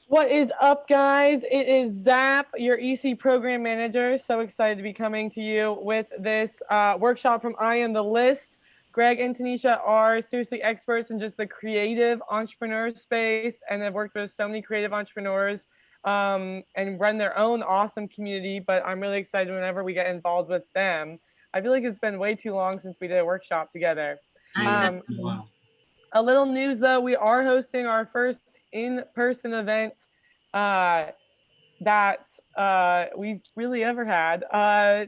What is up, guys? It is Zap, your EC program manager. So excited to be coming to you with this workshop from I Am the List. Greg and Taniesha are seriously experts in just the creative entrepreneur space and have worked with so many creative entrepreneurs and run their own awesome community. But I'm really excited whenever we get involved with them. I feel like it's been way too long since we did a workshop together. I Yeah. Um, know. Wow. a little news though, we are hosting our first in-person event uh, that we've really ever had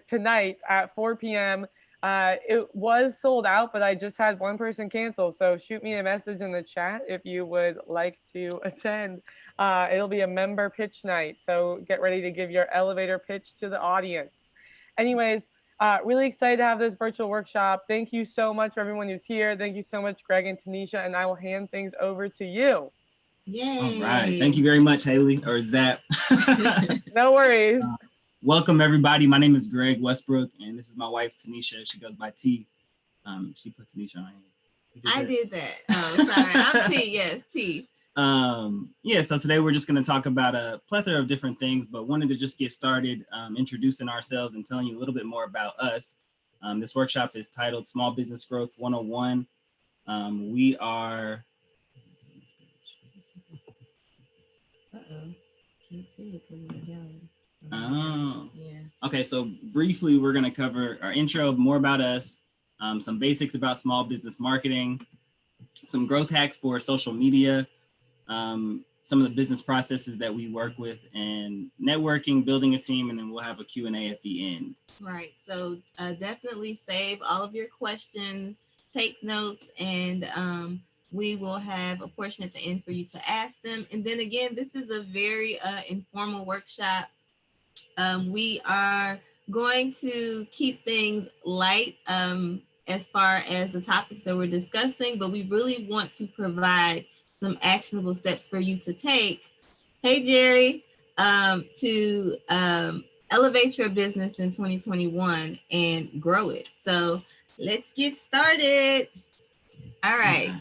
tonight at 4 p.m. It was sold out, but I just had one person cancel. So shoot me a message in the chat if you would like to attend. It'll be a member pitch night. So get ready to give your elevator pitch to the audience. Anyways, really excited to have this virtual workshop. Thank you so much for everyone who's here. Thank you so much, Greg and Taniesha, and I will hand things over to you. All right. Yay. Thank you very much, Haley or Zap. No worries. Welcome, everybody. My name is Greg Westbrook, and this is my wife, Taniesha. She goes by T. She put Taniesha on here. I did that. Oh, sorry. I'm T. Yes, T. So today we're just going to talk about a plethora of different things, but wanted to just get started introducing ourselves and telling you a little bit more about us. This workshop is titled Small Business Growth 101. We are... Uh-oh. Can't see it because of the gallery. Oh. Yeah. Okay, so briefly, we're going to cover our intro, more about us, some basics about small business marketing, some growth hacks for social media, some of the business processes that we work with, and networking, building a team, and then we'll have a Q&A at the end. Right. So definitely save all of your questions, take notes, and we will have a portion at the end for you to ask them. And then again, this is a very informal workshop. We are going to keep things light as far as the topics that we're discussing, but we really want to provide some actionable steps for you to take. Hey, Jerry, to elevate your business in 2021 and grow it. So let's get started. All right.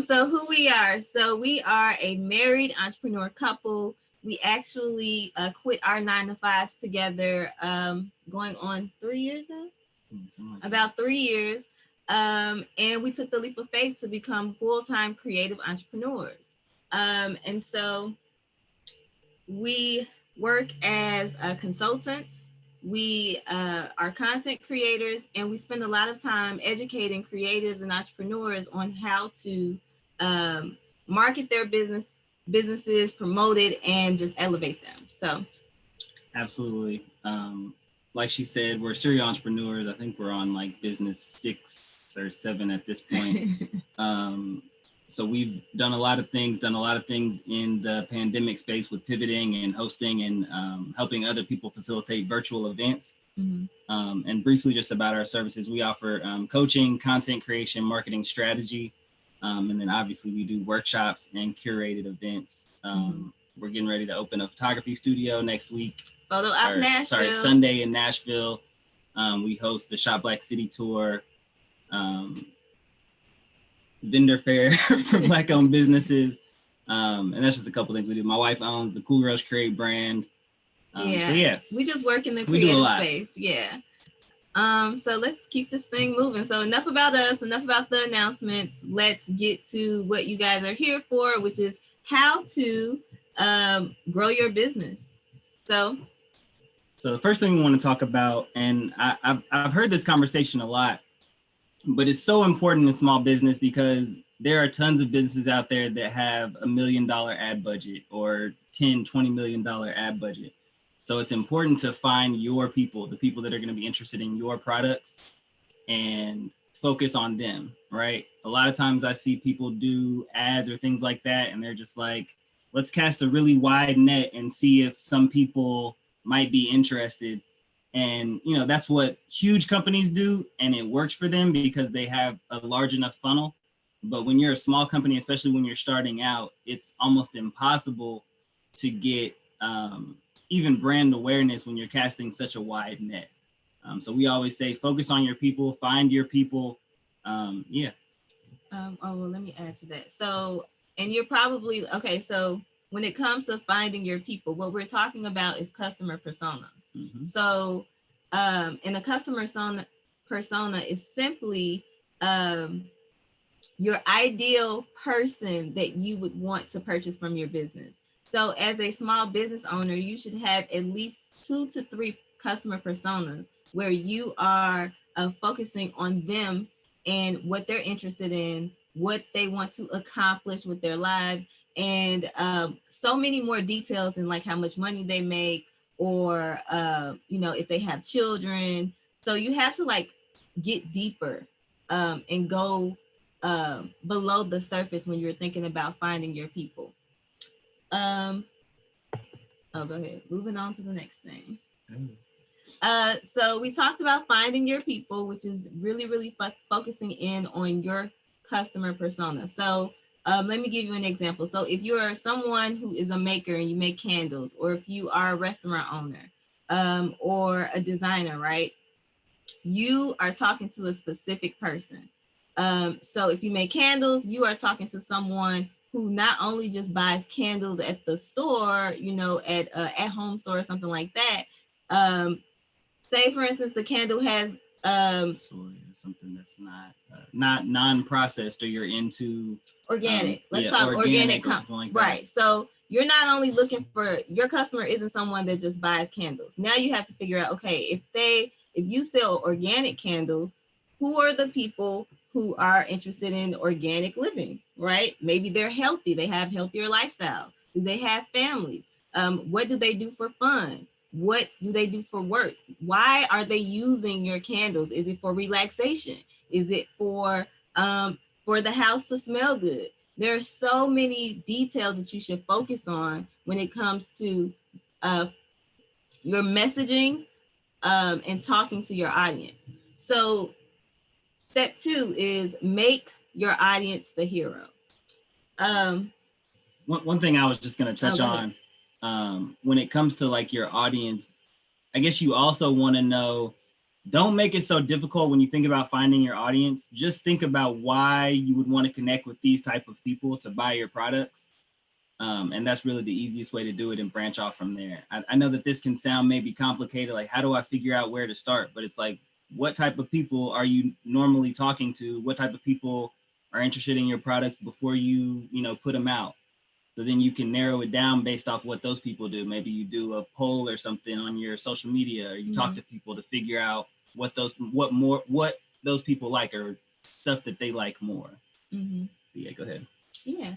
So who we are. So we are a married entrepreneur couple. We actually quit our 9-to-5s together going on 3 years now? About 3 years. And we took the leap of faith to become full-time creative entrepreneurs. And so we work as consultants. We are content creators, and we spend a lot of time educating creatives and entrepreneurs on how to market their businesses, promote it, and just elevate them. So, absolutely. Like she said, we're serial entrepreneurs. I think we're on like business 6 or 7 at this point. So we've done a lot of things in the pandemic space with pivoting and hosting and helping other people facilitate virtual events. Mm-hmm. And briefly just about our services, we offer coaching, content creation, marketing strategy. And then obviously we do workshops and curated events. We're getting ready to open a photography studio next week. Sunday in Nashville. We host the Shop Black City tour. Vendor fair for Black-owned businesses, and that's just a couple things we do. My wife owns the Cool Girls Create brand. We just work in the creative space. So let's keep this thing moving. So enough about us, enough about the announcements. Let's get to what you guys are here for, which is how to grow your business. So the first thing we want to talk about, and I've heard this conversation a lot, but it's so important in small business because there are tons of businesses out there that have $1 million ad budget or $10-20 million ad budget. So it's important to find your people, the people that are going to be interested in your products, and focus on them, right? A lot of times I see people do ads or things like that, and they're just like, let's cast a really wide net and see if some people might be interested. And, you know, that's what huge companies do, and it works for them because they have a large enough funnel. But when you're a small company, especially when you're starting out, it's almost impossible to get even brand awareness when you're casting such a wide net. So we always say, focus on your people, find your people. Well, let me add to that. So And you're probably, okay, so when it comes to finding your people, what we're talking about is customer personas. Mm-hmm. So, and a customer persona is simply your ideal person that you would want to purchase from your business. So as a small business owner, you should have at least 2 to 3 customer personas where you are focusing on them and what they're interested in, what they want to accomplish with their lives, and so many more details than like how much money they make, or if they have children. So you have to like get deeper and go below the surface when you're thinking about finding your people. Oh, go ahead. Moving on to the next thing. So we talked about finding your people, which is really, really focusing in on your customer persona. So let me give you an example. So if you are someone who is a maker and you make candles, or if you are a restaurant owner or a designer, right? You are talking to a specific person. So if you make candles, you are talking to someone who not only just buys candles at the store, at home store or something like that. Say for instance, the candle has something that's not non-processed, or you're into organic. Let's talk organic, like right? So you're not only looking for, your customer isn't someone that just buys candles. Now you have to figure out, okay, if you sell organic candles, who are the people who are interested in organic living, right? Maybe they're healthy, they have healthier lifestyles. Do they have families? What do they do for fun? What do they do for work? Why are they using your candles? Is it for relaxation? Is it for the house to smell good? There are so many details that you should focus on when it comes to your messaging and talking to your audience. So step 2 is make your audience the hero. One thing I was just going to touch on, when it comes to like your audience, I guess you also want to know, don't make it so difficult when you think about finding your audience. Just think about why you would want to connect with these type of people to buy your products. And that's really the easiest way to do it, and branch off from there. I know that this can sound maybe complicated, like how do I figure out where to start? But it's like, what type of people are you normally talking to? What type of people are interested in your products before you put them out? So then you can narrow it down based off what those people do. Maybe you do a poll or something on your social media, or you talk to people to figure out what those people like, or stuff that they like more. Yeah, go ahead. Yeah,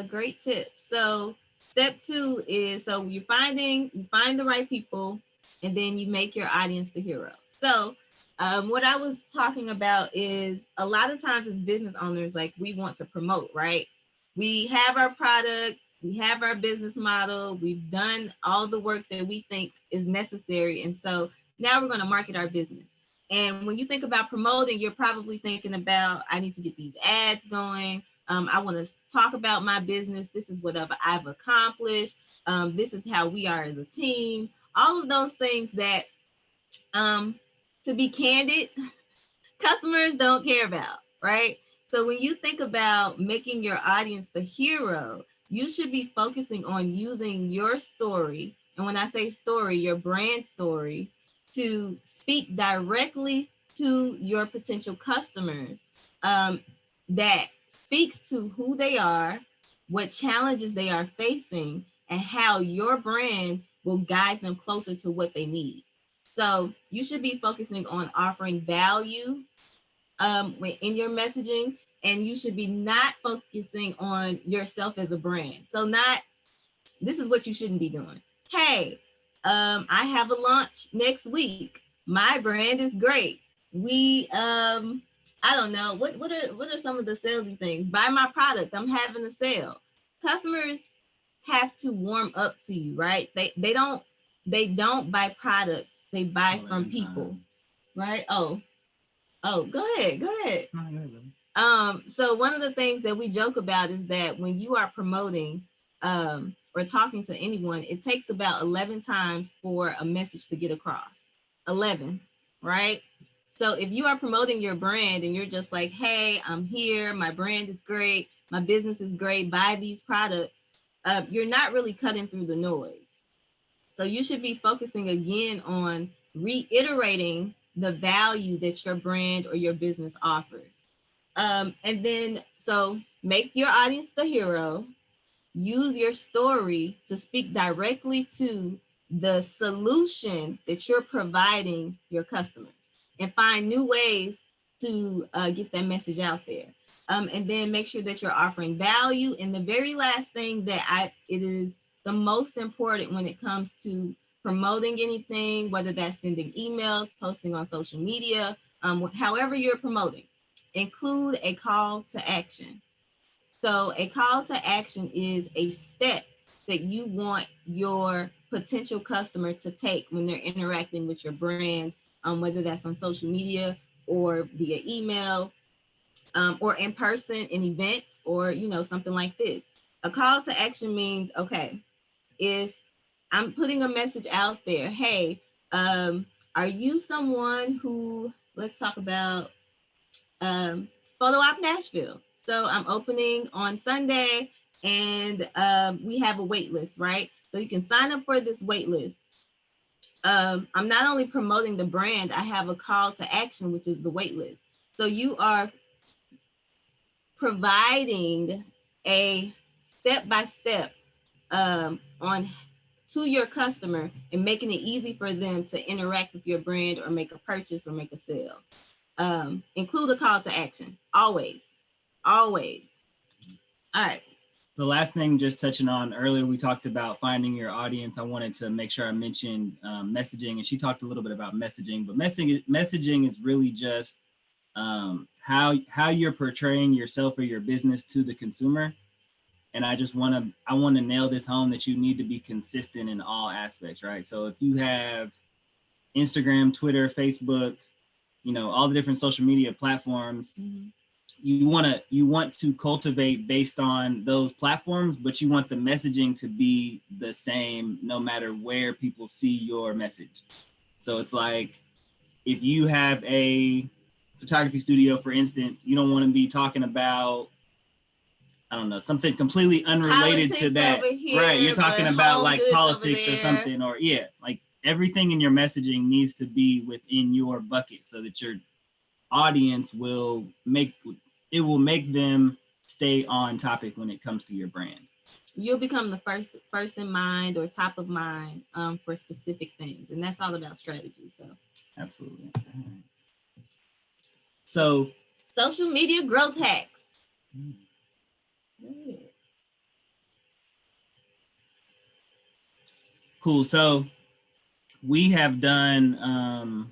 great tip. So step 2 is, so you find the right people, and then you make your audience the hero. So what I was talking about is, a lot of times as business owners, like, we want to promote, right? We have our product, we have our business model, we've done all the work that we think is necessary. And so now we're going to market our business. And when you think about promoting, you're probably thinking about, I need to get these ads going. I want to talk about my business. This is what I've accomplished. This is how we are as a team. All of those things that, to be candid, customers don't care about, right? So when you think about making your audience the hero, you should be focusing on using your story. And when I say story, your brand story, to speak directly to your potential customers, that speaks to who they are, what challenges they are facing, and how your brand will guide them closer to what they need. So you should be focusing on offering value in your messaging, and you should be not focusing on yourself as a brand. So this is what you shouldn't be doing. Hey, I have a launch next week. My brand is great. We, I don't know, what are some of the salesy things? Buy my product. I'm having a sale. Customers have to warm up to you, right? They don't buy products. They buy from people, right? Oh, go ahead. So one of the things that we joke about is that when you are promoting or talking to anyone, it takes about 11 times for a message to get across. 11, right? So if you are promoting your brand and you're just like, hey, I'm here, my brand is great, my business is great, buy these products, you're not really cutting through the noise. So you should be focusing again on reiterating the value that your brand or your business offers. And then, so make your audience the hero. Use your story to speak directly to the solution that you're providing your customers, and find new ways to get that message out there. And then make sure that you're offering value. And the very last thing that it is the most important when it comes to promoting anything, whether that's sending emails, posting on social media, however you're promoting, include a call to action. So a call to action is a step that you want your potential customer to take when they're interacting with your brand, whether that's on social media or via email, or in person in events, or something like this. A call to action means, okay, if I'm putting a message out there, hey, are you someone who, let's talk about Photo Op Nashville. So I'm opening on Sunday, and we have a wait list, right? So you can sign up for this wait list. I'm not only promoting the brand, I have a call to action, which is the wait list. So you are providing a step-by-step on to your customer and making it easy for them to interact with your brand or make a purchase or make a sale. Include a call to action, always. All right. The last thing, just touching on earlier, we talked about finding your audience. I wanted to make sure I mentioned messaging, and she talked a little bit about messaging, but messaging is really just how you're portraying yourself or your business to the consumer. And I want to nail this home, that you need to be consistent in all aspects, right? So if you have Instagram, Twitter, Facebook, all the different social media platforms, mm-hmm. you want to cultivate based on those platforms, but you want the messaging to be the same no matter where people see your message. So it's like, if you have a photography studio, for instance, you don't want to be talking about, I don't know, something completely unrelated politics to that. Here, right. You're talking about like politics or something, or like everything in your messaging needs to be within your bucket so that your audience will make them stay on topic when it comes to your brand. You'll become the first in mind or top of mind for specific things. And that's all about strategy. So absolutely. So social media growth hacks. Cool. So we have done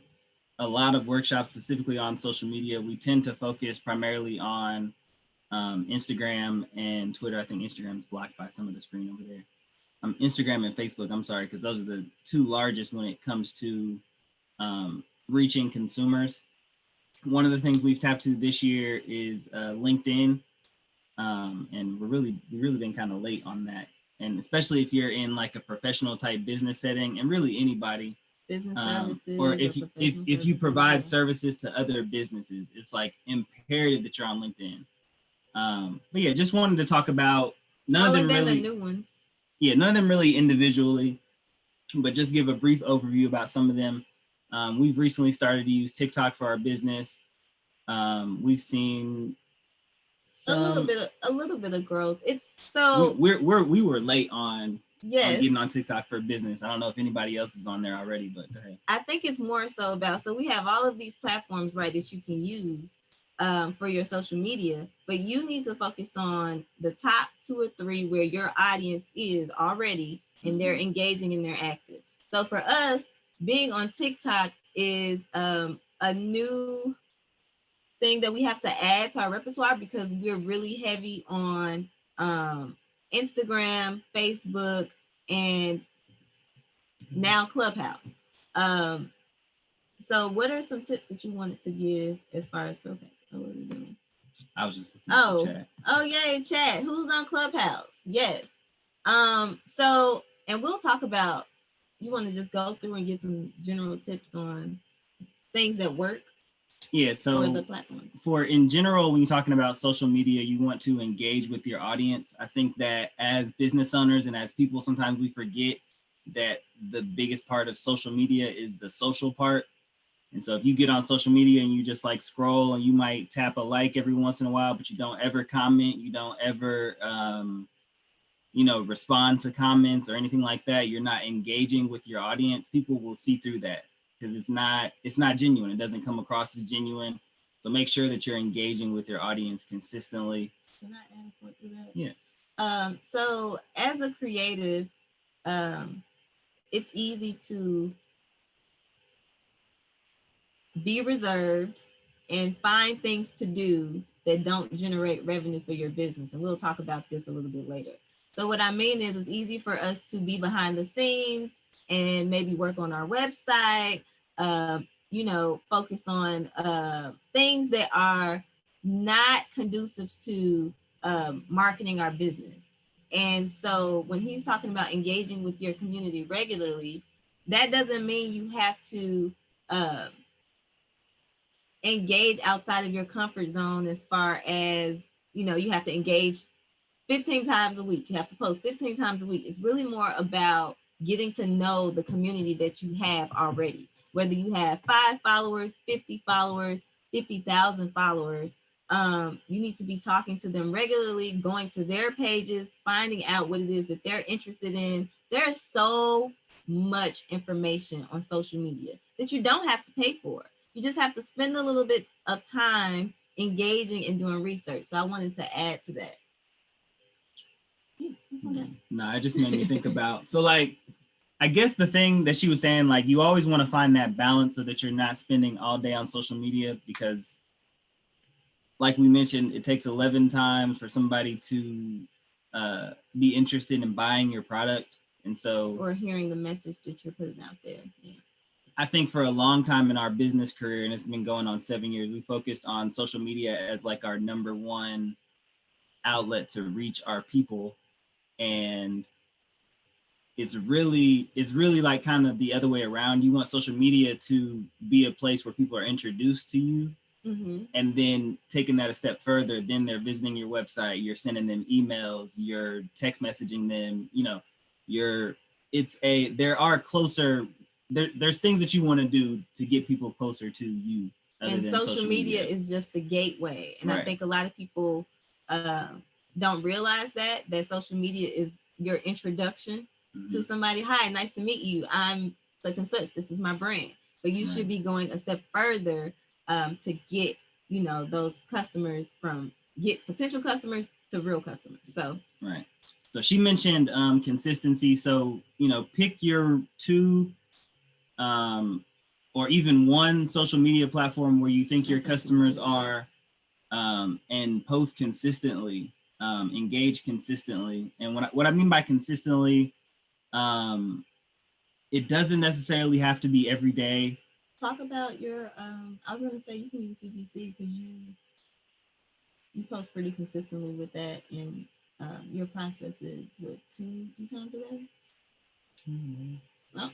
a lot of workshops specifically on social media. We tend to focus primarily on Instagram and Twitter. I think Instagram's blocked by some of the screen over there. Instagram and Facebook, I'm sorry, because those are the two largest when it comes to reaching consumers. One of the things we've tapped to this year is LinkedIn. And we've really been kind of late on that. And especially if you're in like a professional type business setting, and really anybody, business services, or if you provide services to other businesses, it's like imperative that you're on LinkedIn. But yeah, just wanted to talk about none of them really, the new ones. Yeah, none of them really individually, but just give a brief overview about some of them. We've recently started to use TikTok for our business. We've seen a little bit of growth. It's so we were late on getting on TikTok for business. I don't know if anybody else is on there already, but go ahead. I think it's more so about, so we have all of these platforms, right, that you can use for your social media, but you need to focus on the top 2 or 3 where your audience is already and they're engaging and they're active. So for us, being on TikTok is a new thing that we have to add to our repertoire, because we're really heavy on Instagram, Facebook, and now Clubhouse. So what are some tips that you wanted to give as far as growth hacks? What are we doing? I was just looking at the chat. Oh yay, chat. Who's on Clubhouse? Yes. So, and we'll talk about, you want to just go through and give some general tips on things that work? Yeah, so for the platform? For in general, when you're talking about social media, you want to engage with your audience. I think that as business owners and as people, sometimes we forget that the biggest part of social media is the social part. And so if you get on social media and you just like scroll and you might tap a like every once in a while, but you don't ever comment, you don't ever, respond to comments or anything like that, you're not engaging with your audience, people will see through that because it's not genuine. It doesn't come across as genuine. So make sure that you're engaging with your audience consistently. Can I add a point to that? Yeah. So as a creative, it's easy to be reserved and find things to do that don't generate revenue for your business. And we'll talk about this a little bit later. So what I mean is it's easy for us to be behind the scenes and maybe work on our website, focus on things that are not conducive to marketing our business. And so when he's talking about engaging with your community regularly, that doesn't mean you have to engage outside of your comfort zone as far as, you have to engage 15 times a week. You have to post 15 times a week. It's really more about getting to know the community that you have already. Whether you have 5 followers, 50 followers, 50,000 followers, you need to be talking to them regularly, going to their pages, finding out what it is that they're interested in. There's so much information on social media that you don't have to pay for. You just have to spend a little bit of time engaging and doing research. So I wanted to add to that. No, it just made me think about, so like, I guess the thing that she was saying, like, you always want to find that balance so that you're not spending all day on social media, because like we mentioned, it takes 11 times for somebody to be interested in buying your product. And so, or hearing the message that you're putting out there. Yeah. I think for a long time in our business career, and it's been going on 7 years, we focused on social media as like our number one outlet to reach our people. And it's really like kind of the other way around. You want social media to be a place where people are introduced to you. Mm-hmm. And then taking that a step further, then they're visiting your website, you're sending them emails, you're text messaging them, there's things that you want to do to get people closer to you. And social media is just the gateway. And right. I think a lot of people don't realize that social media is your introduction to somebody. Hi, nice to meet you. I'm such and such. This is my brand. But you should be going a step further to get, those customers get potential customers to real customers. So, right. So she mentioned consistency. So, pick your 2 or even 1 social media platform where you think your customers are and post consistently, engage consistently. And what I mean by consistently, it doesn't necessarily have to be every day. Talk about your, I was going to say you can use CGC because you post pretty consistently with that, and your process is what, 2 times a day? No.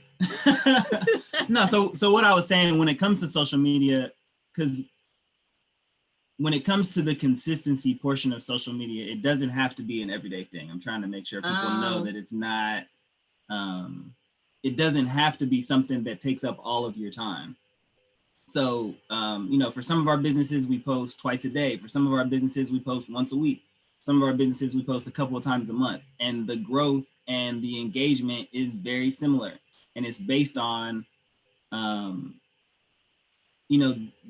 No, so what I was saying when it comes to social media, because when it comes to the consistency portion of social media, it doesn't have to be an everyday thing. I'm trying to make sure people know that it's not, it doesn't have to be something that takes up all of your time. So, for some of our businesses, we post twice a day. For some of our businesses, we post once a week. Some of our businesses, we post a couple of times a month. And the growth and the engagement is very similar. And it's based on,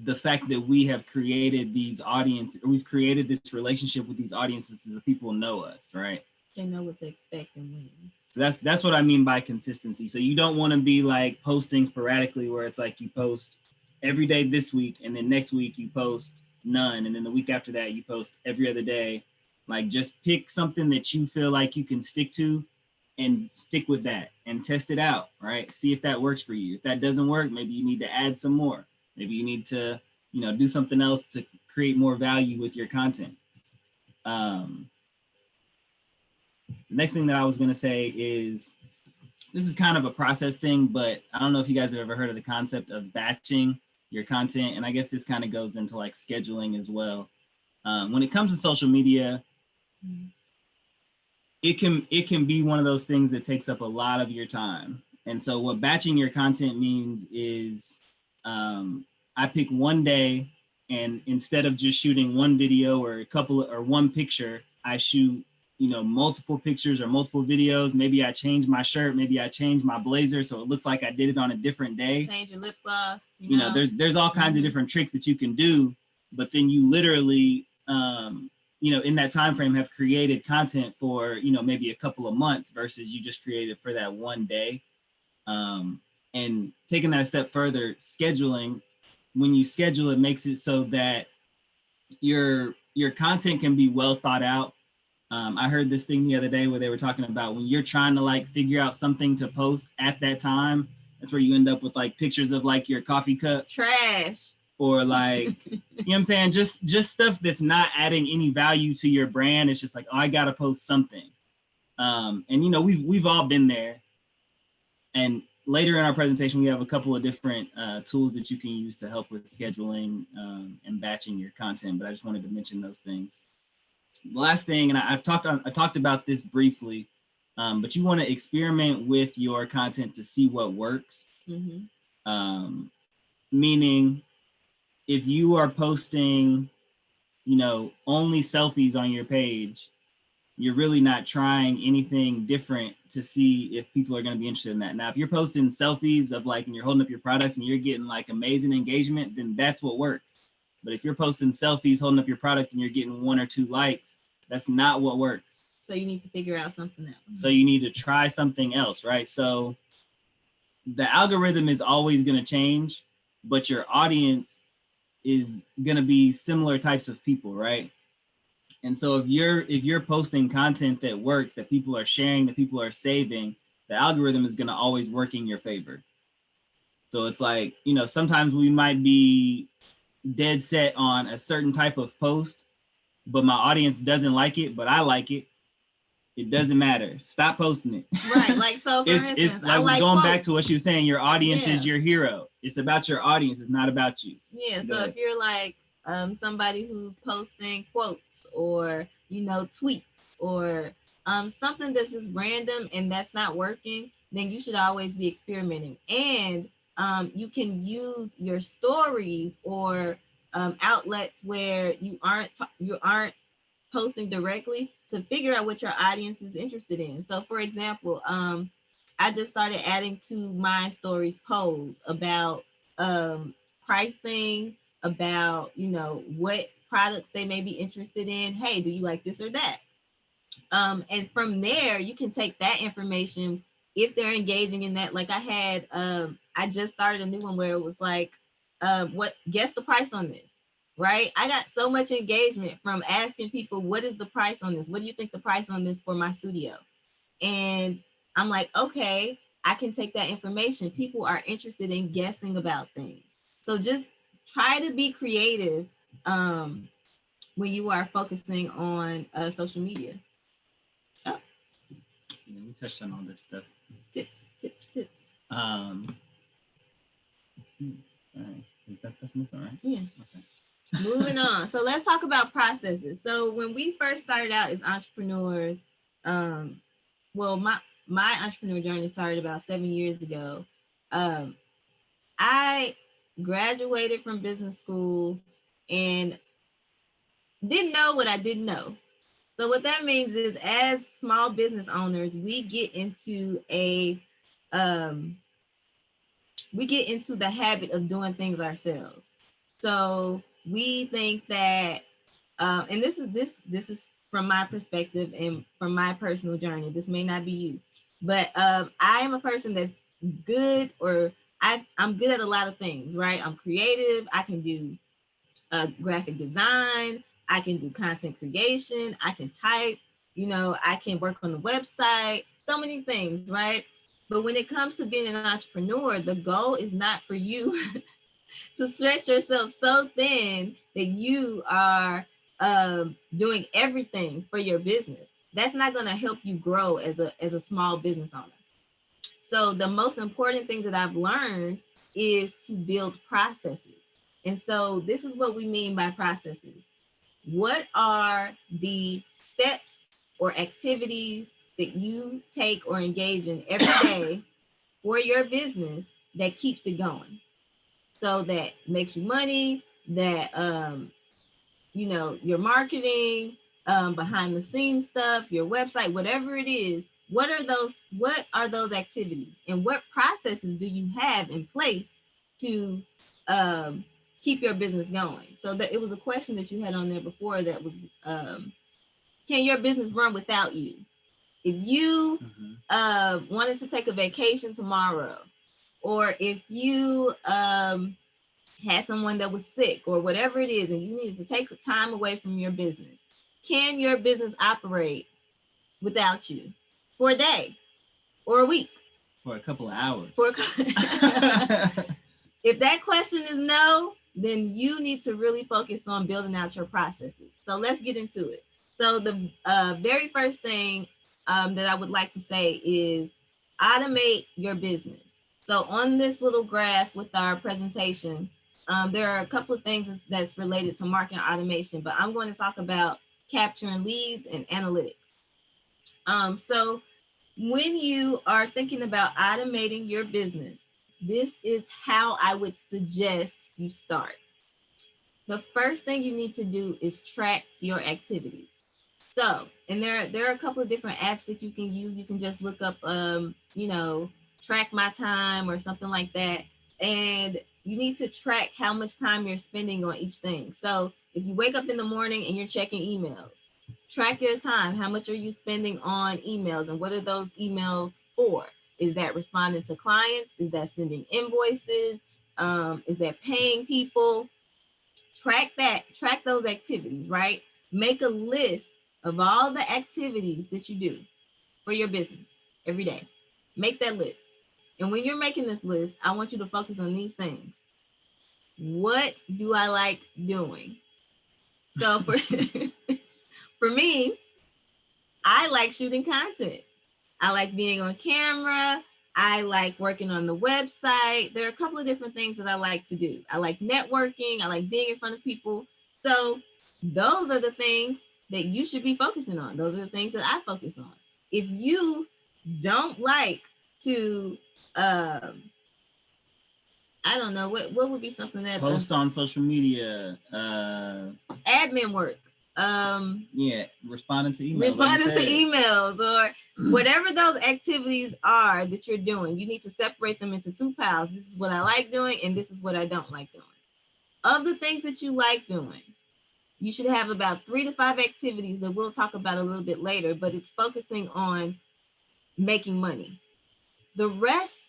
the fact that we have created these audience, we've created this relationship with these audiences so that people know us, right? They know what to expect and when. So that's what I mean by consistency. So you don't want to be like posting sporadically where it's like you post every day this week, and then next week you post none, and then the week after that you post every other day. Like, just pick something that you feel like you can stick to and stick with that and test it out, right? See if that works for you. If that doesn't work, maybe you need to add some more. Maybe you need to, do something else to create more value with your content. The next thing that I was going to say is, this is kind of a process thing, but I don't know if you guys have ever heard of the concept of batching. your content. And I guess this kind of goes into like scheduling as well. When it comes to social media, it can be one of those things that takes up a lot of your time. And so what batching your content means is I pick one day, and instead of just shooting one video or a couple or one picture, I shoot, multiple pictures or multiple videos. Maybe I change my shirt, maybe I change my blazer so it looks like I did it on a different day. Change your lip gloss. There's all kinds of different tricks that you can do, but then you literally in that time frame have created content for maybe a couple of months versus you just created for that one day. And taking that a step further, scheduling, when you schedule, it makes it so that your content can be well thought out. I heard this thing the other day where they were talking about when you're trying to like figure out something to post at that time, that's where you end up with like pictures of like your coffee cup trash, or like you know what I'm saying, just stuff that's not adding any value to your brand. It's just like, oh, I gotta post something. And we've all been there. And later in our presentation, we have a couple of different tools that you can use to help with scheduling and batching your content. But I just wanted to mention those things. The last thing, and I talked about this briefly, but you want to experiment with your content to see what works. Meaning, if you are posting, only selfies on your page, you're really not trying anything different to see if people are going to be interested in that. Now, if you're posting selfies of like, and you're holding up your products and you're getting like amazing engagement, then that's what works. But if you're posting selfies, holding up your product and you're getting 1 or 2 likes, that's not what works. So you need to figure out something else. So you need to try something else, right? So the algorithm is always going to change, but your audience is going to be similar types of people, right? And so if you're posting content that works, that people are sharing, that people are saving, the algorithm is going to always work in your favor. So it's like, sometimes we might be dead set on a certain type of post, but my audience doesn't like it, but I like it. It doesn't matter. Stop posting it. Right. Like, so for instance, it's like we're going back to what she was saying. Your audience is your hero. It's about your audience. It's not about you. Yeah. So if you're like somebody who's posting quotes or, tweets or something that's just random and that's not working, then you should always be experimenting. And you can use your stories or outlets where you aren't posting directly to figure out what your audience is interested in. So for example, I just started adding to my stories polls about pricing, about what products they may be interested in. Hey, do you like this or that? And from there, you can take that information if they're engaging in that. Like I had, I just started a new one where it was like, guess the price on this, right? I got so much engagement from asking people, what is the price on this? What do you think the price on this for my studio? And I'm like, okay, I can take that information. People are interested in guessing about things. So just try to be creative when you are focusing on social media. Oh. Yeah, we touched on all this stuff. Tips. All right. That's enough, all right? Yeah. Okay. Moving on. So let's talk about processes. So when we first started out as entrepreneurs, well, my entrepreneur journey started about 7 years ago. I graduated from business school and didn't know what I didn't know. So what that means is, as small business owners, we get into the habit of doing things ourselves. So we think that, and this is from my perspective and from my personal journey. This may not be you, but I am a person that's good, or I'm good at a lot of things, right? I'm creative. I can do graphic design. I can do content creation. I can type, I can work on the website, so many things, right? But when it comes to being an entrepreneur, the goal is not for you to stretch yourself so thin that you are doing everything for your business. That's not going to help you grow as a small business owner. So the most important thing that I've learned is to build processes. And so this is what we mean by processes. What are the steps or activities that you take or engage in every day for your business that keeps it going? So that makes you money, that you know, your marketing, behind the scenes stuff, your website, whatever it is. What are those activities, and what processes do you have in place to keep your business going? So that it was a question that you had on there before that was, can your business run without you? If you wanted to take a vacation tomorrow, or if you had someone that was sick or whatever it is, and you needed to take time away from your business, can your business operate without you for a day or a week? For a couple of hours. If that question is no, then you need to really focus on building out your processes. So let's get into it. So the very first thing that I would like to say is automate your business. So on this little graph with our presentation, there are a couple of things that's related to marketing automation, but I'm going to talk about capturing leads and analytics. So when you are thinking about automating your business, this is how I would suggest you start. The first thing you need to do is track your activities. So, and there are a couple of different apps that you can use. You can just look up, you know, Track My Time or something like that. And you need to track how much time you're spending on each thing. So if you wake up in the morning and you're checking emails, track your time. How much are you spending on emails, and what are those emails for? Is that responding to clients? Is that sending invoices? Is that paying people? Track those activities, right? Make a list of all the activities that you do for your business every day. Make that list. And when you're making this list, I want you to focus on these things. What do I like doing? So for me, I like shooting content. I like being on camera. I like working on the website. There are a couple of different things that I like to do. I like networking. I like being in front of people. So those are the things that you should be focusing on. Those are the things that I focus on. If you don't like to, I don't know, what would be something that post on social media, admin work. Yeah, responding to emails or whatever those activities are that you're doing. You need to separate them into two piles. This is what I like doing, and this is what I don't like doing. Of the things that you like doing, you should have about 3 to 5 activities that we'll talk about a little bit later, but it's focusing on making money. The rest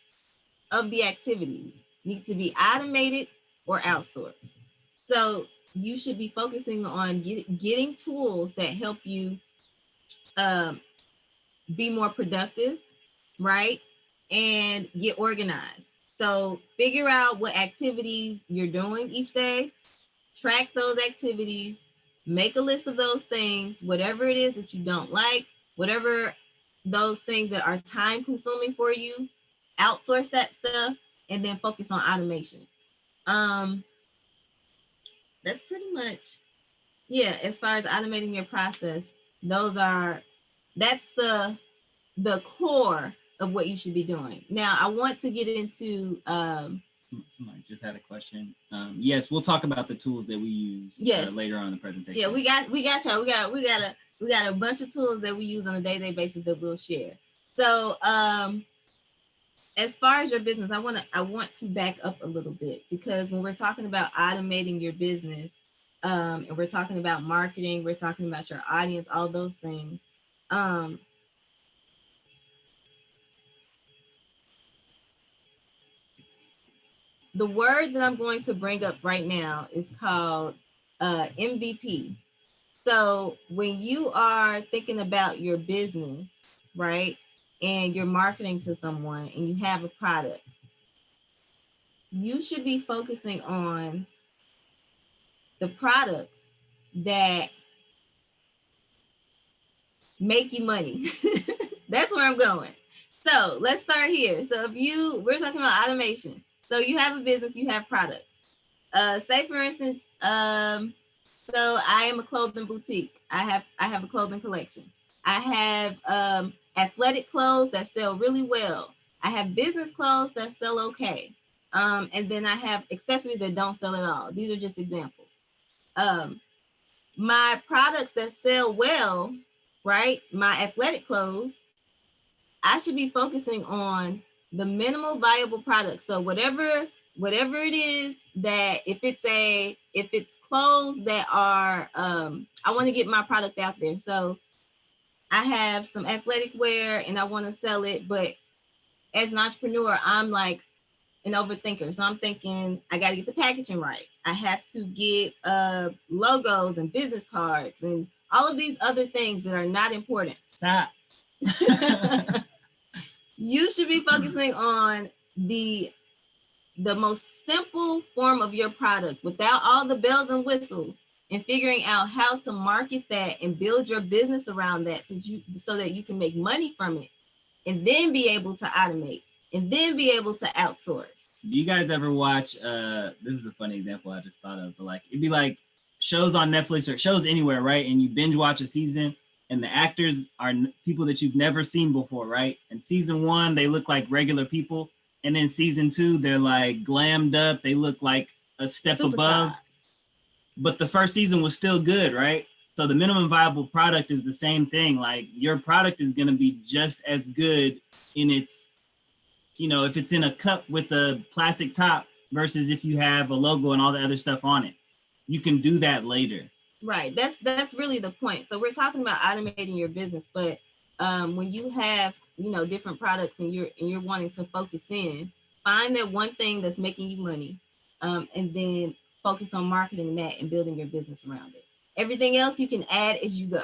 of the activities need to be automated or outsourced. So you should be focusing on getting tools that help you be more productive, right? And get organized. So figure out what activities you're doing each day, track those activities, make a list of those things, whatever it is that you don't like, whatever those things that are time consuming for you, outsource that stuff, and then focus on automation. That's pretty much, yeah, as far as automating your process, that's the core of what you should be doing. Now, I want to get into somebody just had a question. Yes, we'll talk about the tools that we use later on in the presentation. Yeah, we got y'all. We got a bunch of tools that we use on a day-to-day basis that we'll share. So as far as your business, I want to back up a little bit, because when we're talking about automating your business, and we're talking about marketing, we're talking about your audience, all those things. The word that I'm going to bring up right now is called MVP. So when you are thinking about your business, right, and you're marketing to someone and you have a product, you should be focusing on the products that make you money. That's where I'm going. So let's start here. So we're talking about automation. So you have a business, you have products. Say for instance, so I am a clothing boutique. I have a clothing collection. I have athletic clothes that sell really well. I have business clothes that sell okay. And then I have accessories that don't sell at all. These are just examples. My products that sell well, right? My athletic clothes, I should be focusing on the minimal viable product. So whatever it is that if it's clothes that are I want to get my product out there. So I have some athletic wear and I want to sell it, but as an entrepreneur, I'm like an overthinker. So I'm thinking I got to get the packaging right. I have to get logos and business cards and all of these other things that are not important. Stop. You should be focusing on the most simple form of your product without all the bells and whistles, and figuring out how to market that and build your business around that so that you can make money from it, and then be able to automate, and then be able to outsource. Do you guys ever watch this is a funny example I just thought of, but like it'd be like shows on Netflix or shows anywhere, right? And you binge watch a season and the actors are people that you've never seen before, right? And season 1 they look like regular people, and then season 2 they're like glammed up, they look like a step above. But the first season was still good, right? So the minimum viable product is the same thing. Like your product is going to be just as good in its, if it's in a cup with a plastic top versus if you have a logo and all the other stuff on it. You can do that later. Right. That's really the point. So we're talking about automating your business, but when you have, different products and you're wanting to focus in, find that one thing that's making you money, and then focus on marketing that and building your business around it. Everything else you can add as you go.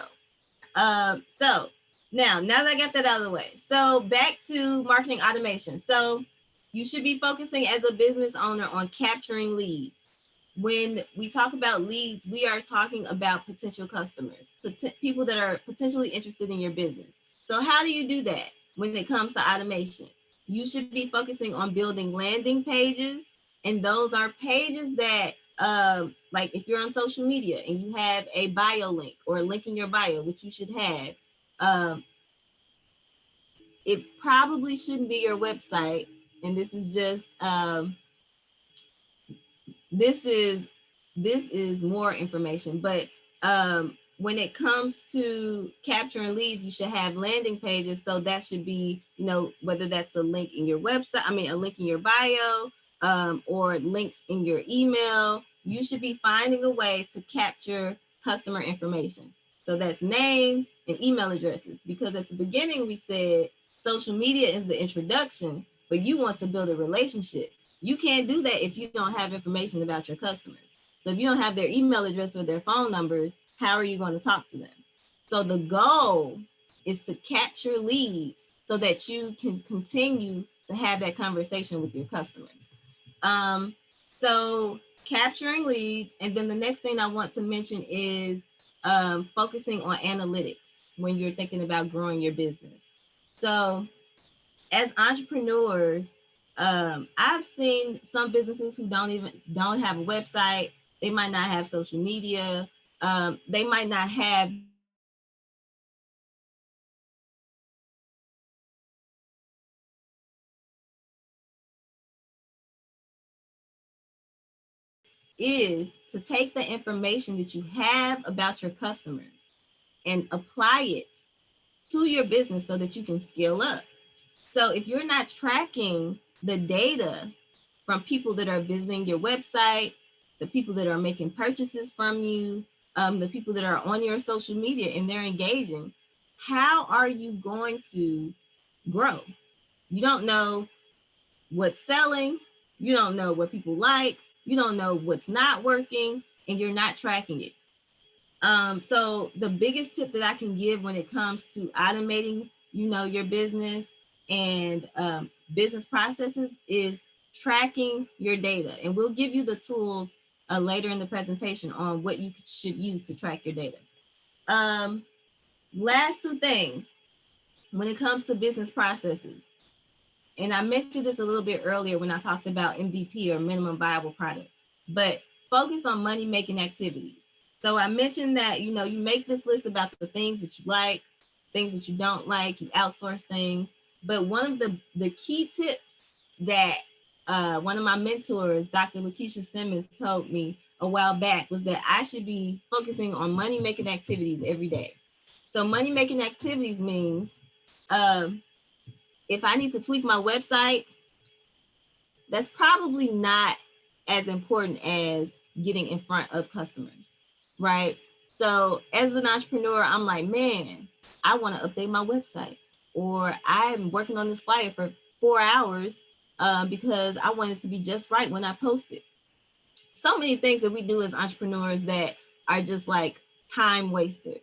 So now that I got that out of the way, so back to marketing automation. So you should be focusing as a business owner on capturing leads. When we talk about leads, we are talking about potential customers, people that are potentially interested in your business. So how do you do that when it comes to automation? You should be focusing on building landing pages. And those are pages that, like if you're on social media and you have a bio link or a link in your bio, which you should have, it probably shouldn't be your website. And this is just, this is more information, but when it comes to capturing leads, you should have landing pages. So that should be, whether that's a link in your website, a link in your bio, or links in your email. You should be finding a way to capture customer information. So that's names and email addresses, because at the beginning we said social media is the introduction, but you want to build a relationship. You can't do that if you don't have information about your customers. So if you don't have their email address or their phone numbers, how are you going to talk to them? So the goal is to capture leads so that you can continue to have that conversation with your customers. So capturing leads. And then the next thing I want to mention is focusing on analytics when you're thinking about growing your business. So as entrepreneurs, I've seen some businesses who don't have a website. They might not have social media. They might not have is to take the information that you have about your customers and apply it to your business so that you can scale up. So if you're not tracking the data from people that are visiting your website, the people that are making purchases from you, the people that are on your social media and they're engaging, how are you going to grow? You don't know what's selling. You don't know what people like. You don't know what's not working, and you're not tracking it. So the biggest tip that I can give when it comes to automating, your business and business processes is tracking your data. And we'll give you the tools later in the presentation on what you should use to track your data. Last two things when it comes to business processes. And I mentioned this a little bit earlier when I talked about MVP or minimum viable product. but focus on money making activities. So I mentioned that, you make this list about the things that you like, things that you don't like, you outsource things. But one of the key tips that one of my mentors, Dr. Lakeisha Simmons, told me a while back was that I should be focusing on money making activities every day. So money making activities means if I need to tweak my website, that's probably not as important as getting in front of customers, right? So as an entrepreneur, I'm like, man, I want to update my website, or I'm working on this flyer for 4 hours because I want it to be just right when I post it. So many things that we do as entrepreneurs that are just like time wasters.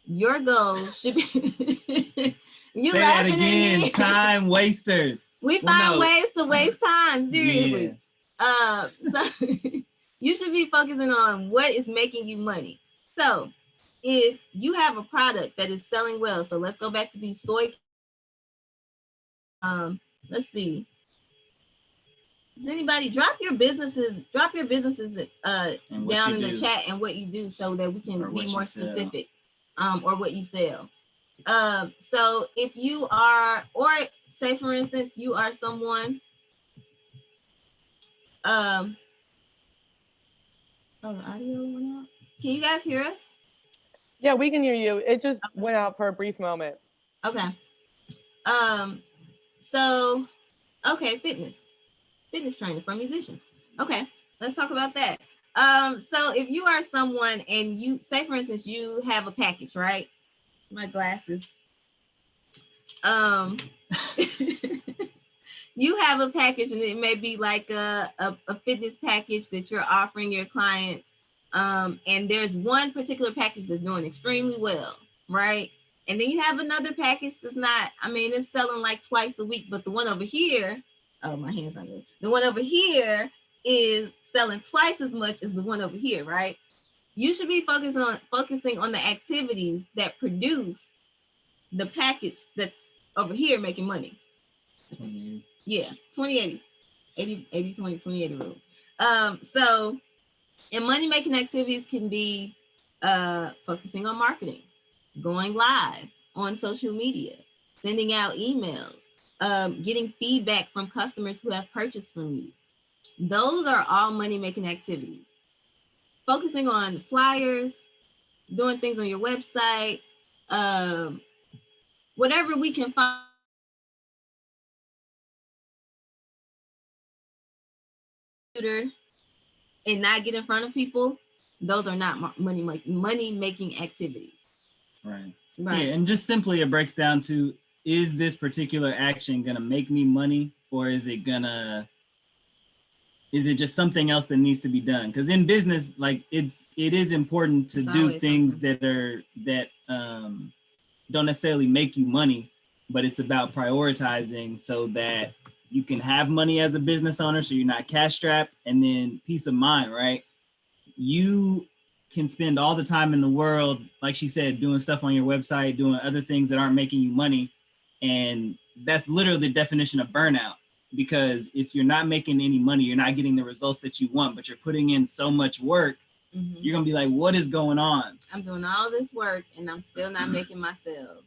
Your goal should be you say that again, time wasters. We find ways to waste time, seriously. Yeah. So you should be focusing on what is making you money. So if you have a product that is selling well, so let's go back to these soy. Let's see. Does anybody drop your businesses down in the chat and what you do so that we can be more specific, or what you sell. So if you are, or say for instance, you are someone, oh, the audio went out. Can you guys hear us? Yeah, we can hear you. It just went out for a brief moment. Okay. So, okay, fitness training for musicians. Okay, let's talk about that. So if you are someone and you say, for instance, you have a package, right? My glasses. You have a package, and it may be like a fitness package that you're offering your clients. And there's one particular package that's doing extremely well, right? And then you have another package that's not, it's selling like twice a week, but the one over here, oh, my hand's not good. The one over here is selling twice as much as the one over here, right? You should be focusing on the activities that produce the package that's over here making money. 2080. Yeah, 2080. 80, 20, 2080 rule. So, and money making activities can be focusing on marketing, going live on social media, sending out emails, getting feedback from customers who have purchased from you. Those are all money making activities. Focusing on flyers, doing things on your website, whatever we can find. And not get in front of people, those are not money making activities. Right. Yeah, and just simply it breaks down to, is this particular action gonna make me money, or is it just something else that needs to be done? Because in business, like it is important to do things that don't necessarily make you money, but it's about prioritizing so that you can have money as a business owner, so you're not cash strapped, and then peace of mind, right? You can spend all the time in the world, like she said, doing stuff on your website, doing other things that aren't making you money. And that's literally the definition of burnout, because if you're not making any money, you're not getting the results that you want, but you're putting in so much work, you're gonna be like, what is going on? I'm doing all this work and I'm still not making my sales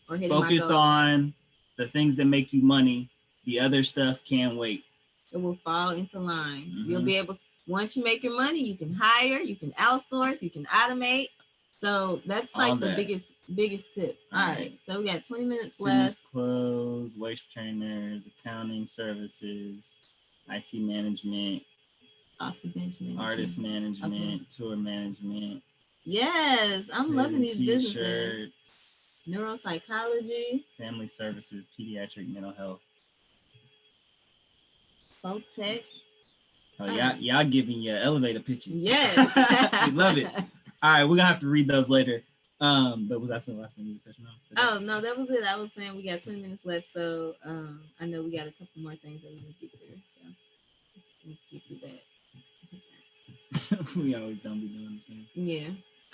or hitting my goals. Focus on the things that make you money. The other stuff can wait. It will fall into line. You'll be able to, once you make your money, you can hire, you can outsource, you can automate. So that's like the biggest tip. All right. So we got 20 minutes left. Clothes, waist trainers, accounting services, IT management, off the bench management, artist management, tour management. Yes, I'm loving these businesses. Neuropsychology, family services, pediatric mental health. Folk tech. Oh, y'all giving your elevator pitches. Yes. We love it. All right, we're gonna have to read those later. But was that the last thing you were touching on? Oh no, that was it. I was saying we got 20 minutes left, so I know we got a couple more things that we need to get through. So let's see through that. We always don't be doing anything. Yeah.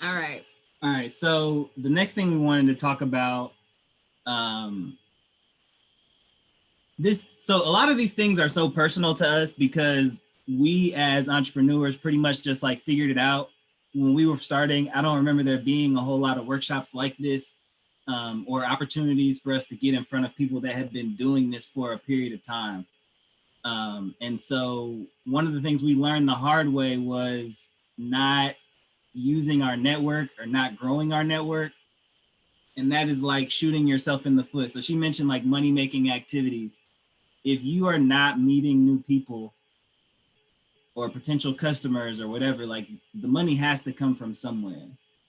All right. All right. So the next thing we wanted to talk about, so a lot of these things are so personal to us because we as entrepreneurs pretty much just like figured it out when we were starting. I don't remember there being a whole lot of workshops like this, or opportunities for us to get in front of people that had been doing this for a period of time. And so one of the things we learned the hard way was not using our network or not growing our network. And that is like shooting yourself in the foot. So she mentioned like money making activities. If you are not meeting new people or potential customers or whatever, like the money has to come from somewhere.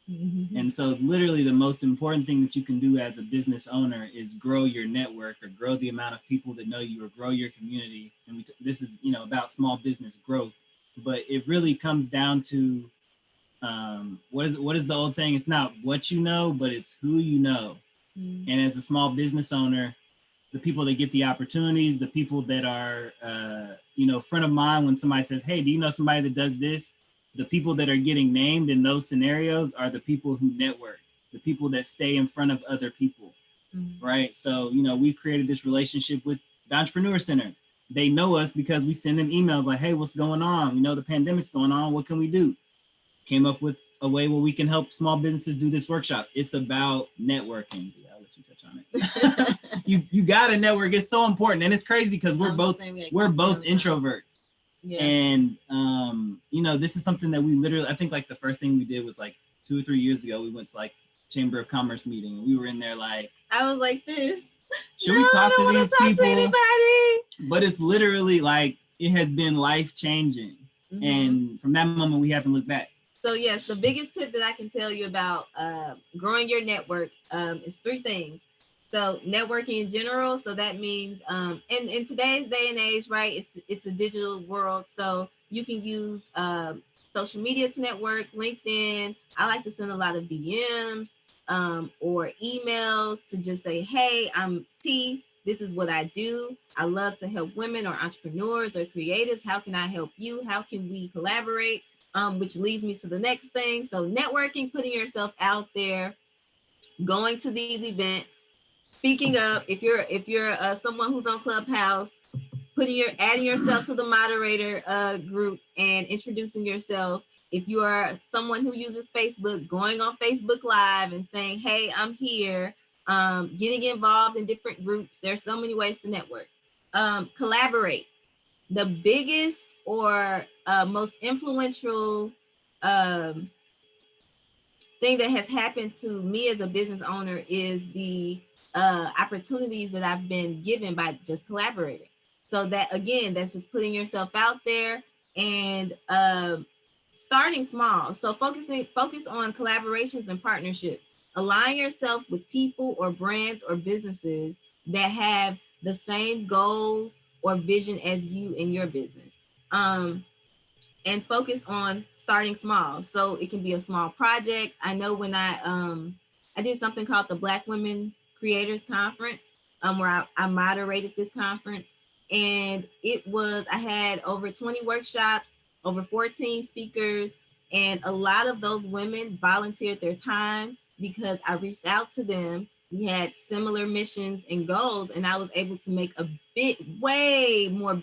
Mm-hmm. And so literally the most important thing that you can do as a business owner is grow your network or grow the amount of people that know you or grow your community. And this is, about small business growth, but it really comes down to what is the old saying? It's not what you know, but it's who you know. Mm-hmm. And as a small business owner, the people that get the opportunities, the people that are, front of mind when somebody says, hey, do you know somebody that does this? The people that are getting named in those scenarios are the people who network, the people that stay in front of other people, mm-hmm. right? So, we've created this relationship with the Entrepreneur Center. They know us because we send them emails like, hey, what's going on? The pandemic's going on. What can we do? Came up with a way where we can help small businesses do this workshop. It's about networking. Yeah, I'll let you touch on it. you got to network. It's so important. And it's crazy because we're both introverts. Yeah. And, this is something that we literally, I think like the first thing we did was like 2 or 3 years ago, we went to like Chamber of Commerce meeting and we were in there like, I was like this. Should we talk to these people? But it's literally like, it has been life changing. Mm-hmm. And from that moment, we haven't looked back. So yes, the biggest tip that I can tell you about growing your network is 3 things. So networking in general. So that means in today's day and age, right? It's a digital world. So you can use social media to network, LinkedIn. I like to send a lot of DMs or emails to just say, hey, I'm T. This is what I do. I love to help women or entrepreneurs or creatives. How can I help you? How can we collaborate? Which leads me to the next thing. So networking, putting yourself out there, going to these events, speaking up. If you're someone who's on Clubhouse, adding yourself to the moderator group and introducing yourself. If you are someone who uses Facebook, going on Facebook Live and saying, hey, I'm here, getting involved in different groups. There's so many ways to network. Collaborate. The biggest or most influential thing that has happened to me as a business owner is the opportunities that I've been given by just collaborating. So that, again, that's just putting yourself out there and starting small. So focus on collaborations and partnerships. Align yourself with people or brands or businesses that have the same goals or vision as you in your business. And focus on starting small. So it can be a small project. I know when I did something called the Black Women Creators Conference, where I moderated this conference. And I had over 20 workshops, over 14 speakers, and a lot of those women volunteered their time because I reached out to them. We had similar missions and goals, and I was able to make a way more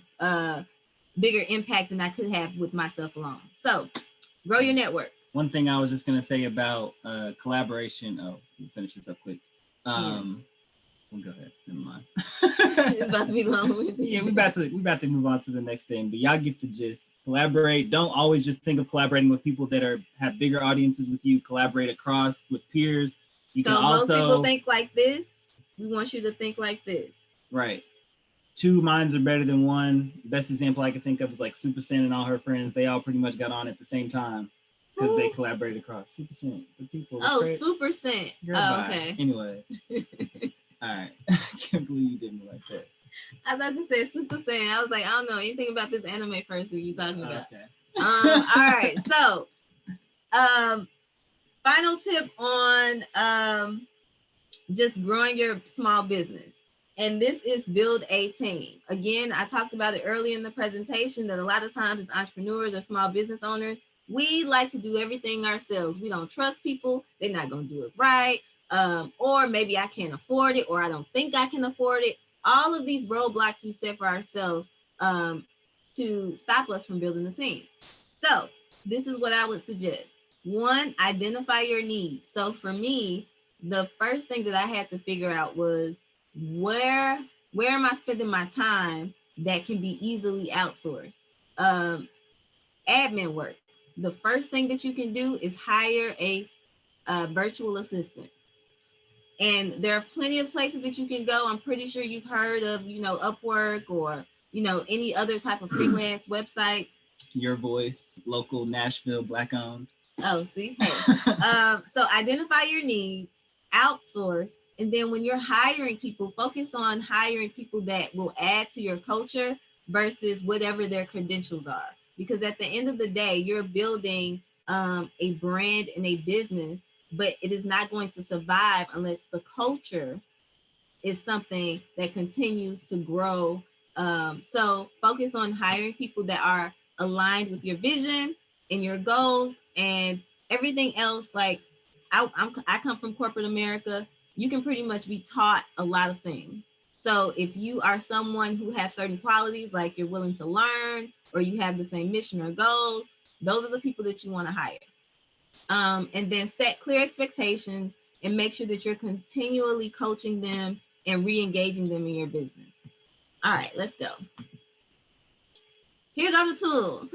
bigger impact than I could have with myself alone. So grow your network. One thing I was just going to say about collaboration. Oh, we'll finish this up quick. We'll go ahead. Never mind. It's about to be long. Yeah, we about to move on to the next thing, but y'all get the gist. Collaborate. Don't always just think of collaborating with people that have bigger audiences with you. Collaborate across with peers. You can also, most people think like this. We want you to think like this. Right. 2 minds are better than one. Best example I can think of is like Super Sin and all her friends. They all pretty much got on at the same time because they collaborated across. Super Sin, the people. Super Sin. Okay. Anyways. All right. I can't believe you did me like that. I thought you said Super Sin. I was like, I don't know anything about this anime person you're talking about. Okay. All right. So, final tip on just growing your small business. And this is build a team. Again, I talked about it earlier in the presentation that a lot of times as entrepreneurs or small business owners, we like to do everything ourselves. We don't trust people. They're not going to do it right. Or maybe I can't afford it, or I don't think I can afford it. All of these roadblocks we set for ourselves to stop us from building a team. So this is what I would suggest. One, identify your needs. So for me, the first thing that I had to figure out was where am I spending my time that can be easily outsourced? Admin work. The first thing that you can do is hire a virtual assistant. And there are plenty of places that you can go. I'm pretty sure you've heard of, Upwork or, any other type of freelance website. Your Voice, local Nashville, Black owned. Oh, see? Hey. So identify your needs, outsource, and then when you're hiring people, focus on hiring people that will add to your culture versus whatever their credentials are. Because at the end of the day, you're building a brand and a business, but it is not going to survive unless the culture is something that continues to grow. So focus on hiring people that are aligned with your vision and your goals, and everything else. Like I come from corporate America. You can pretty much be taught a lot of things. So if you are someone who have certain qualities, like you're willing to learn, or you have the same mission or goals, those are the people that you want to hire. And then set clear expectations and make sure that you're continually coaching them and re-engaging them in your business. All right, let's go. Here go the tools.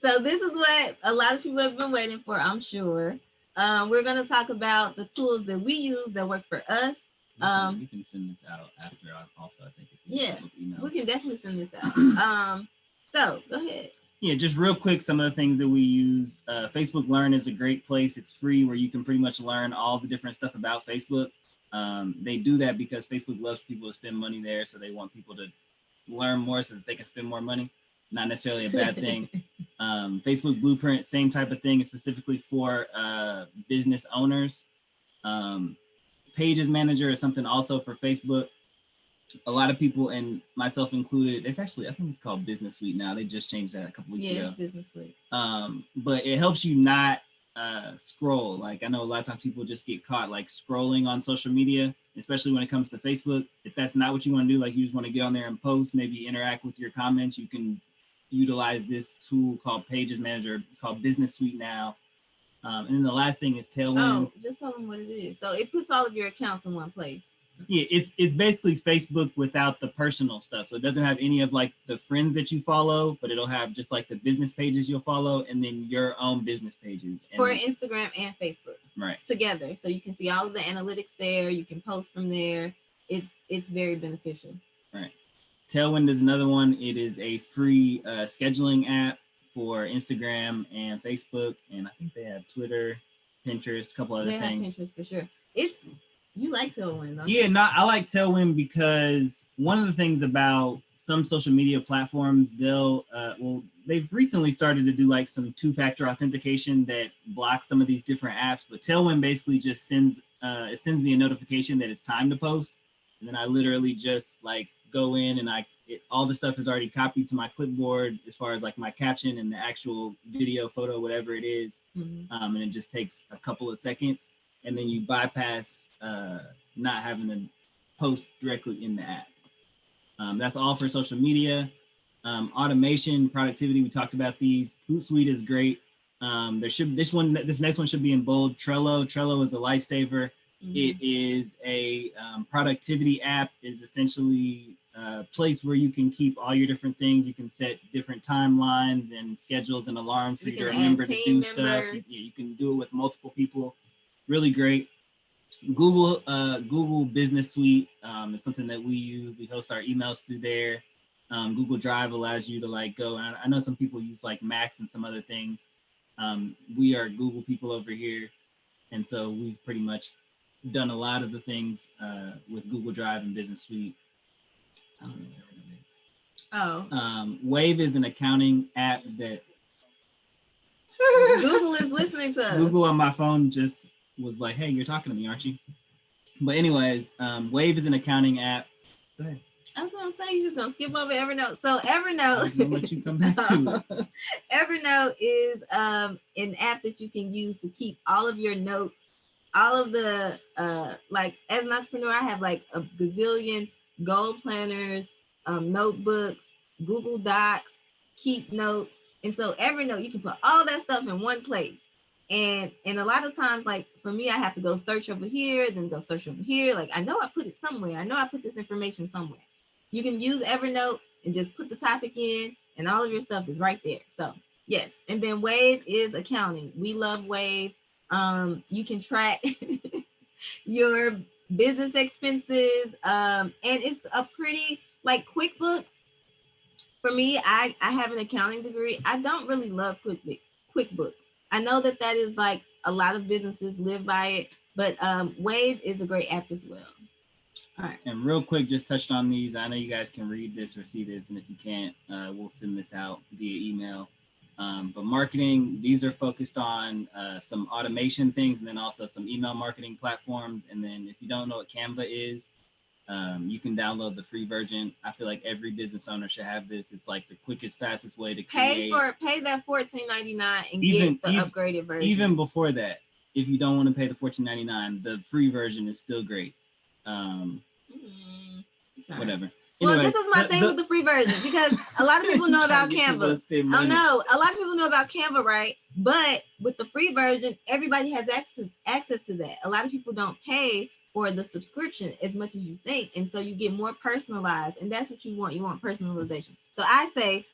So this is what a lot of people have been waiting for, I'm sure. We're going to talk about the tools that we use that work for us. We can send this out after also, I think. Yeah, we can definitely send this out. So go ahead. Yeah, just real quick, some of the things that we use. Facebook Learn is a great place. It's free, where you can pretty much learn all the different stuff about Facebook. They do that because Facebook loves people to spend money there. So they want people to learn more so that they can spend more money. Not necessarily a bad thing. Facebook Blueprint, same type of thing, specifically for business owners. Pages Manager is something also for Facebook. A lot of people, and myself included, it's actually, I think it's called Business Suite now. They just changed that a couple weeks ago. Yeah, it's Business Suite. But it helps you not scroll. Like, I know a lot of times people just get caught like scrolling on social media, especially when it comes to Facebook. If that's not what you want to do, like you just want to get on there and post, maybe interact with your comments, you can utilize this tool called Pages Manager. It's called Business Suite now. And then the last thing is Tailwind. Oh, just tell them what it is. So it puts all of your accounts in one place. Yeah, it's basically Facebook without the personal stuff. So it doesn't have any of like the friends that you follow, but it'll have just like the business pages you'll follow, and then your own business pages. For Instagram and Facebook. Right. Together. So you can see all of the analytics there. You can post from there. It's very beneficial. Right. Tailwind is another one. It is a free scheduling app for Instagram and Facebook, and I think they have Twitter, Pinterest, a couple other things. They have Pinterest for sure. You like Tailwind, though? Yeah, I like Tailwind because one of the things about some social media platforms, they've recently started to do like some two-factor authentication that blocks some of these different apps. But Tailwind basically just sends me a notification that it's time to post, and then I literally just like go in and all the stuff is already copied to my clipboard as far as like my caption and the actual video, photo, whatever it is. Mm-hmm. And it just takes a couple of seconds. And then you bypass not having to post directly in the app. That's all for social media. Automation, productivity, we talked about these. Hootsuite is great. This next one should be in bold. Trello is a lifesaver. Mm-hmm. It is a productivity app. Is essentially a place where you can keep all your different things. You can set different timelines and schedules and alarms for you to remember to do stuff. You can do it with multiple people. Really great. Google Business Suite is something that we use. We host our emails through there. Google Drive allows you to like go. And I know some people use like Macs and some other things. We are Google people over here, and so we've pretty much done a lot of the things with Google Drive and Business Suite. I don't know what it is. Wave is an accounting app that Google is listening to us. Google on my phone just was like, hey, you're talking to me, aren't you? But anyways, Wave is an accounting app. Go ahead. I was gonna say, you're just gonna skip over Evernote. So Evernote, I'm gonna let you come back to it. Evernote is an app that you can use to keep all of your notes, all of the like as an entrepreneur, I have like a gazillion goal planners, notebooks, Google Docs, keep notes. And so Evernote, you can put all that stuff in one place. And a lot of times, like for me, I have to go search over here, then go search over here. Like I know I put it somewhere. I know I put this information somewhere. You can use Evernote and just put the topic in, and all of your stuff is right there. So yes, and then Wave is accounting. We love Wave. You can track your business expenses, and it's a pretty like QuickBooks. For me, I have an accounting degree. I don't really love QuickBooks. I know that is like a lot of businesses live by it, but Wave is a great app as well. All right, and real quick, just touched on these. I know you guys can read this or see this, and if you can't, we'll send this out via email. But marketing, these are focused on some automation things, and then also some email marketing platforms. And then if you don't know what Canva is, you can download the free version. I feel like every business owner should have this. It's like the quickest, fastest way to pay that $14.99 and get the upgraded version. Even before that, if you don't want to pay the $14.99, the free version is still great. Whatever. Well, this is my thing with the free version, because a lot of people know about Canva. I know a lot of people know about Canva, right? But with the free version, everybody has access to that. A lot of people don't pay for the subscription as much as you think, and so you get more personalized, and that's what you want. You want personalization. So I say,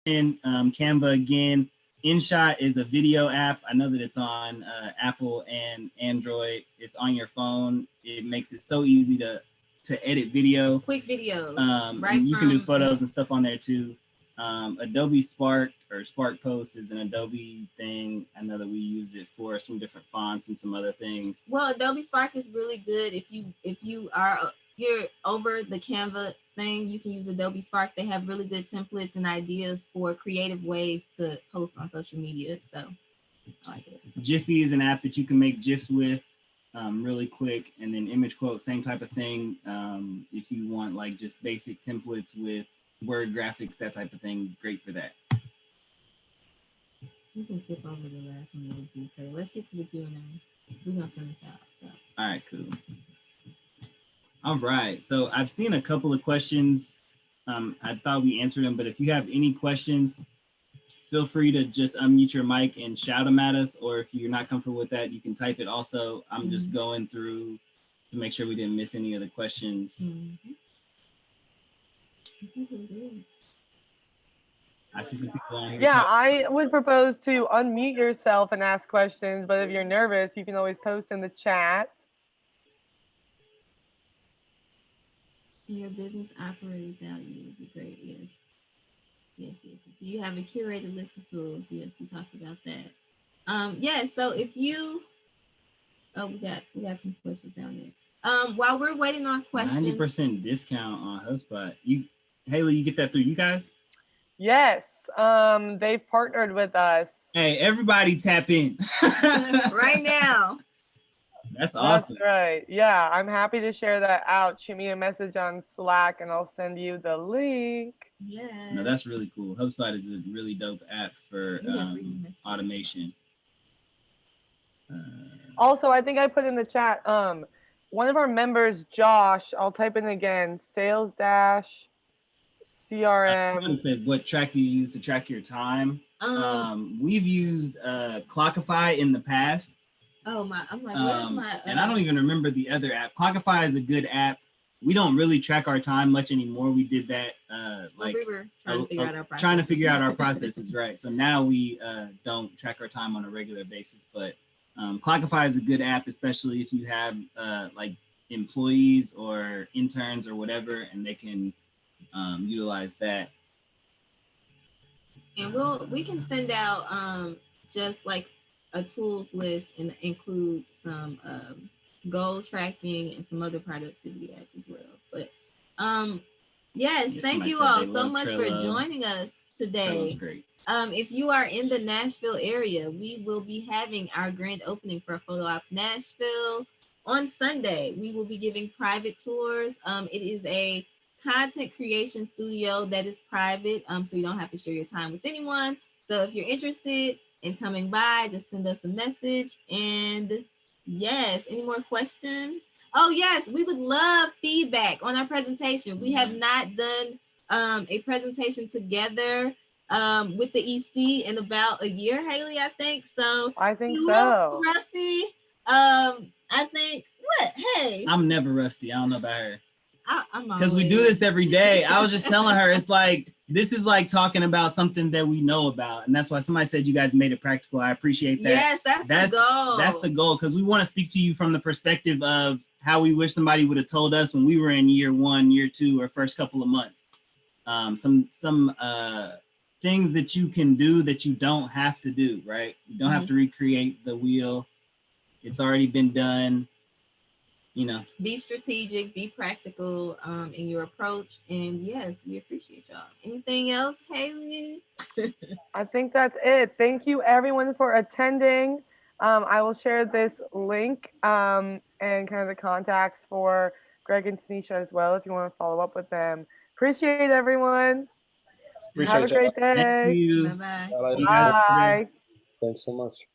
and Canva again. InShot is a video app. I know that it's on Apple and Android. It's on your phone. It makes it so easy to edit video. Quick videos. Right. And you can do photos and stuff on there too. Adobe Spark or Spark Post is an Adobe thing. I know that we use it for some different fonts and some other things. Well, Adobe Spark is really good if you're over the Canva thing. You can use Adobe Spark. They have really good templates and ideas for creative ways to post on social media. So I like it. Jiffy is an app that you can make GIFs with really quick, and then Image Quote, same type of thing. If you want like just basic templates with word graphics, that type of thing, great for that. You can skip over the last one. Let's get to the Q&A. We're gonna send this out. So. All right, cool. All right, so I've seen a couple of questions. I thought we answered them, but if you have any questions, feel free to just unmute your mic and shout them at us, or if you're not comfortable with that, you can type it also. I'm just going through to make sure we didn't miss any of the questions. I see some people on here. Yeah, I would propose to unmute yourself and ask questions, but if you're nervous, you can always post in the chat. Your business operates out, you would be great. Yes. Do you have a curated list of tools? Yes, we talked about that. Yeah, so if you we got some questions down there. While we're waiting on questions, 90% discount on HubSpot. Haley, you get that through you guys? Yes, they've partnered with us. Hey, everybody tap in right now. That's awesome. That's right. Yeah, I'm happy to share that out. Shoot me a message on Slack and I'll send you the link. Yeah. No, that's really cool. HubSpot is a really dope app for automation. Also, I think I put in the chat, one of our members, Josh, I'll type in again, sales dash CRM. Said, what track do you use to track your time? We've used Clockify in the past. Oh my! I'm like, where's my? And I don't even remember the other app. Clockify is a good app. We don't really track our time much anymore. We did that we were trying to figure out our processes, right? So now we don't track our time on a regular basis. But Clockify is a good app, especially if you have like employees or interns or whatever, and they can utilize that. And we can send out just like a tools list and include some goal tracking and some other productivity apps as well. But yes, thank you all so much for joining us today. Great. If you are in the Nashville area, we will be having our grand opening for Photo Op Nashville on Sunday. We will be giving private tours. It is a content creation studio that is private, so you don't have to share your time with anyone. So if you're interested, and coming by. Just send us a message. And yes, any more questions? Oh yes, we would love feedback on our presentation. We have not done a presentation together with the EC in about a year, Haley, I think. So I think so. Rusty. I think what? Hey, I'm never rusty. I don't know about her. Because we do this every day. I was just telling her, it's like, this is like talking about something that we know about. And that's why somebody said you guys made it practical. I appreciate that. Yes, that's the goal. That's the goal, because we want to speak to you from the perspective of how we wish somebody would have told us when we were in year 1, year 2, or first couple of months. Some things that you can do that you don't have to do, right? You don't have to recreate the wheel. It's already been done. You know, be strategic, be practical in your approach, and yes, we appreciate y'all. Anything else, Haley? I think that's it. Thank you everyone for attending. I will share this link and kind of the contacts for Greg and Taniesha as well if you want to follow up with them. Appreciate everyone. Appreciate Have a great thank day. you. Bye-bye. Bye. Thanks so much.